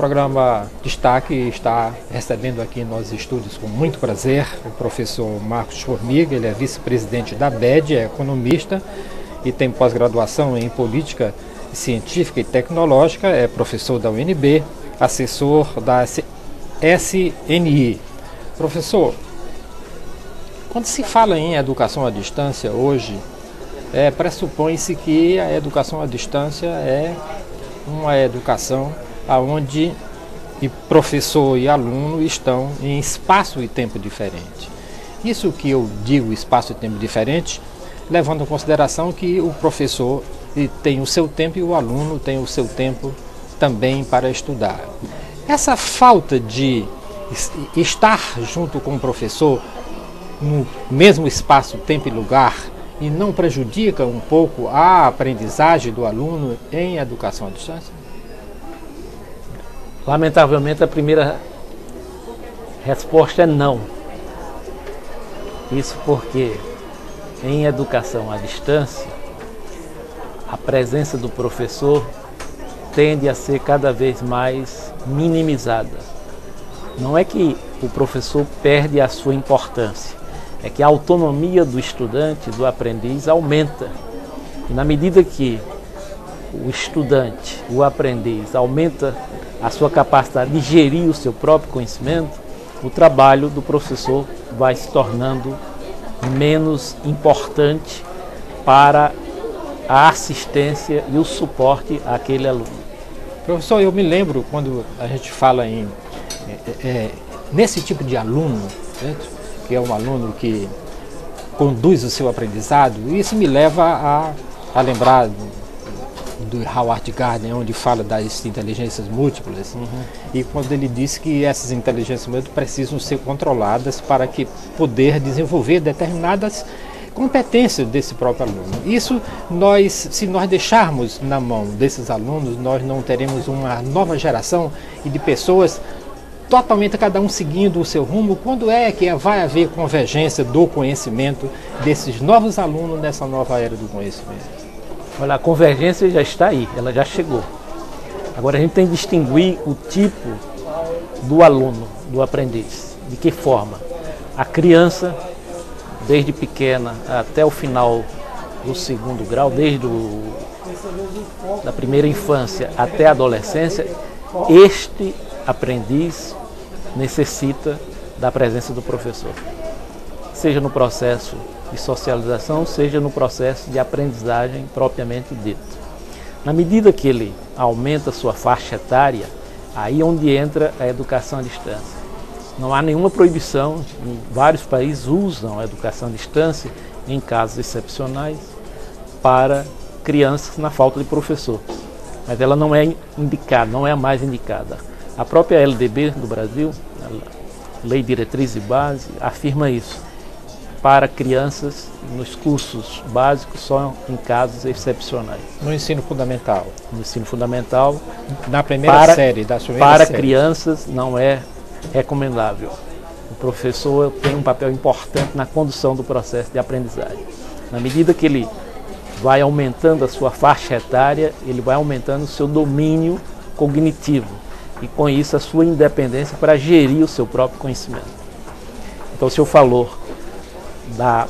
programa Destaque está recebendo aqui nos estúdios com muito prazer o professor Marcos Formiga. Ele é vice-presidente da BED, é economista e tem pós-graduação em política científica e tecnológica, é professor da UNB, assessor da SNI. Professor, quando se fala em educação à distância hoje, pressupõe-se que a educação à distância é uma educação onde professor e aluno estão em espaço e tempo diferente. Isso que eu digo, espaço e tempo diferente, levando em consideração que o professor tem o seu tempo e o aluno tem o seu tempo também para estudar. Essa falta de estar junto com o professor no mesmo espaço, tempo e lugar, e não prejudica um pouco a aprendizagem do aluno em educação à distância? Lamentavelmente, a primeira resposta é não. Isso porque em educação à distância, a presença do professor tende a ser cada vez mais minimizada. Não é que o professor perde a sua importância, é que a autonomia do estudante, do aprendiz, aumenta. E na medida que o estudante, o aprendiz, aumenta a sua capacidade de gerir o seu próprio conhecimento, o trabalho do professor vai se tornando menos importante para a assistência e o suporte àquele aluno. Professor, eu me lembro quando a gente fala nesse tipo de aluno, certo? Que é um aluno que conduz o seu aprendizado, e isso me leva a lembrar do Howard Gardner, onde fala das inteligências múltiplas, e quando ele disse que essas inteligências múltiplas precisam ser controladas para que poder desenvolver determinadas competências desse próprio aluno. Isso, se nós deixarmos na mão desses alunos, nós não teremos uma nova geração e de pessoas totalmente cada um seguindo o seu rumo. Quando é que vai haver convergência do conhecimento desses novos alunos nessa nova era do conhecimento? Olha, a convergência já está aí, ela já chegou. Agora a gente tem que distinguir o tipo do aluno, do aprendiz. De que forma? A criança, desde pequena até o final do segundo grau, desde da primeira infância até a adolescência, este aprendiz necessita da presença do professor. Seja no processo de socialização, seja no processo de aprendizagem propriamente dito. Na medida que ele aumenta sua faixa etária, aí é onde entra a educação à distância. Não há nenhuma proibição, vários países usam a educação à distância em casos excepcionais para crianças na falta de professor. Mas ela não é indicada, não é a mais indicada. A própria LDB do Brasil, a Lei Diretriz e Base, afirma isso. Para crianças nos cursos básicos só em casos excepcionais. No ensino fundamental? No ensino fundamental. Na primeira série, da primeira para série. Crianças não é recomendável. O professor tem um papel importante na condução do processo de aprendizagem. Na medida que ele vai aumentando a sua faixa etária, ele vai aumentando o seu domínio cognitivo e com isso a sua independência para gerir o seu próprio conhecimento. Então o senhor falou da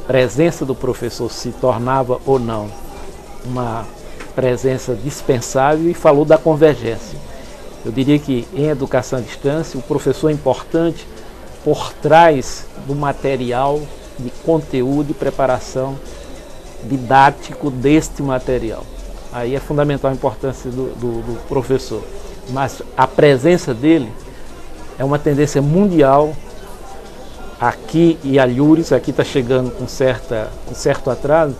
presença do professor se tornava ou não uma presença dispensável e falou da convergência. Eu diria que em educação à distância o professor é importante por trás do material de conteúdo e preparação didático deste material. Aí é fundamental a importância do professor. Mas a presença dele é uma tendência mundial. Aqui e alhures, aqui está chegando com certo atraso,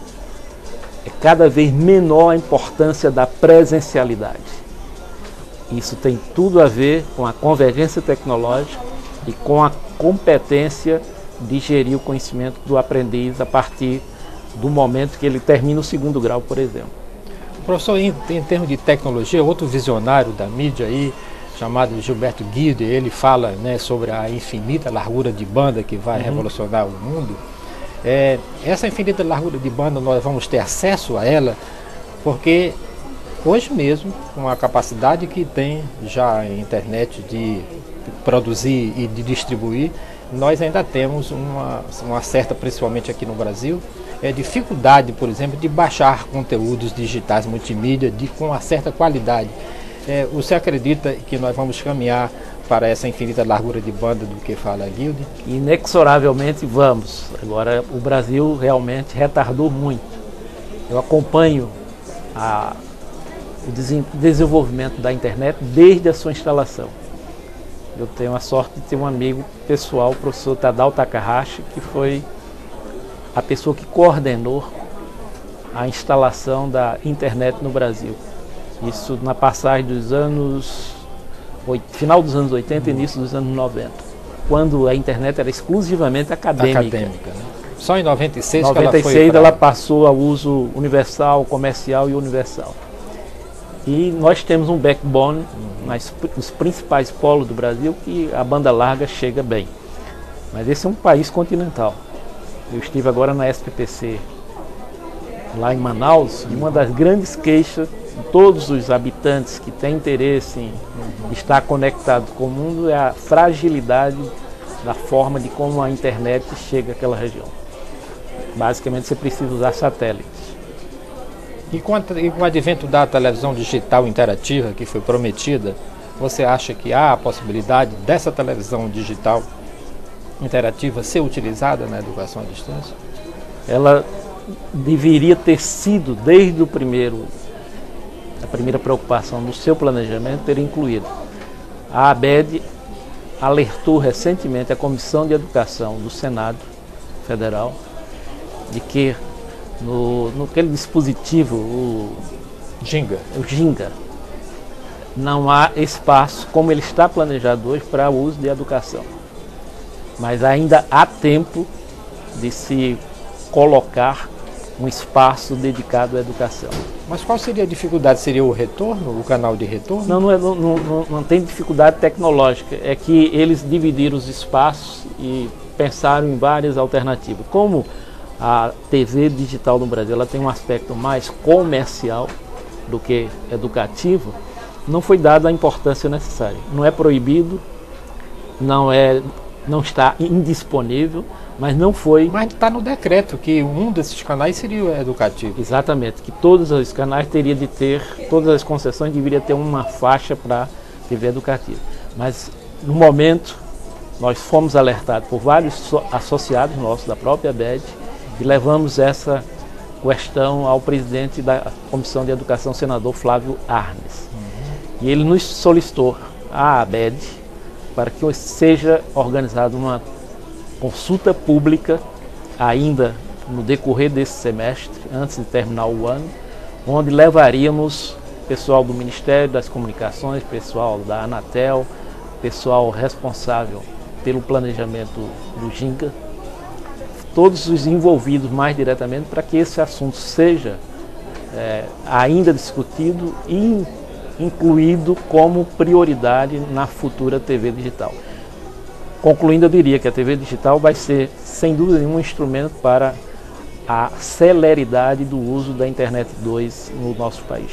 é cada vez menor a importância da presencialidade. Isso tem tudo a ver com a convergência tecnológica e com a competência de gerir o conhecimento do aprendiz a partir do momento que ele termina o segundo grau, por exemplo. Professor, em termos de tecnologia, outro visionário da mídia aí, chamado Gilberto Guilherme, ele fala, né, sobre a infinita largura de banda que vai revolucionar o mundo. Essa infinita largura de banda nós vamos ter acesso a ela porque Hoje mesmo, com a capacidade que tem já a internet de produzir e de distribuir, nós ainda temos uma certa, principalmente aqui no Brasil, dificuldade, por exemplo, de baixar conteúdos digitais multimídia com uma certa qualidade. Você acredita que nós vamos caminhar para essa infinita largura de banda do que fala a Guilherme? Inexoravelmente vamos. Agora, o Brasil realmente retardou muito. Eu acompanho o desenvolvimento da internet desde a sua instalação. Eu tenho a sorte de ter um amigo pessoal, o professor Tadao Takahashi, que foi a pessoa que coordenou a instalação da internet no Brasil. Isso na passagem dos final dos anos 80 e início dos anos 90, quando a internet era exclusivamente acadêmica. Né? Só em 96 ela passou ao uso universal, comercial e universal. E nós temos um backbone nos principais polos do Brasil que a banda larga chega bem. Mas esse é um país continental. Eu estive agora na SPPC, lá em Manaus, e uma das grandes queixas de todos os habitantes que têm interesse em estar conectados com o mundo é a fragilidade da forma de como a internet chega àquela região. Basicamente você precisa usar satélites. E com o advento da televisão digital interativa que foi prometida, você acha que há a possibilidade dessa televisão digital interativa ser utilizada na educação à distância? Ela deveria ter sido, desde a primeira preocupação no seu planejamento, ter incluído. A ABED alertou recentemente a Comissão de Educação do Senado Federal de que naquele dispositivo, o Ginga, não há espaço, como ele está planejado hoje, para o uso de educação. Mas ainda há tempo de se colocar um espaço dedicado à educação. Mas qual seria a dificuldade? Seria o retorno, o canal de retorno? Não tem dificuldade tecnológica, é que eles dividiram os espaços e pensaram em várias alternativas. Como a TV digital no Brasil ela tem um aspecto mais comercial do que educativo, não foi dada a importância necessária. Não é proibido, não está indisponível, mas não foi... Mas está no decreto que um desses canais seria o educativo. Exatamente, que todos os canais teriam de ter, todas as concessões deveriam ter uma faixa para TV educativa. Mas, no momento, nós fomos alertados por vários associados nossos da própria ABED e levamos essa questão ao presidente da Comissão de Educação, senador Flávio Arnes. E ele nos solicitou, a ABED, para que seja organizada uma consulta pública ainda no decorrer desse semestre, antes de terminar o ano, onde levaríamos pessoal do Ministério das Comunicações, pessoal da Anatel, pessoal responsável pelo planejamento do Ginga, todos os envolvidos mais diretamente, para que esse assunto seja ainda discutido e incluído como prioridade na futura TV digital. Concluindo, eu diria que a TV digital vai ser, sem dúvida nenhuma, um instrumento para a celeridade do uso da Internet 2 no nosso país.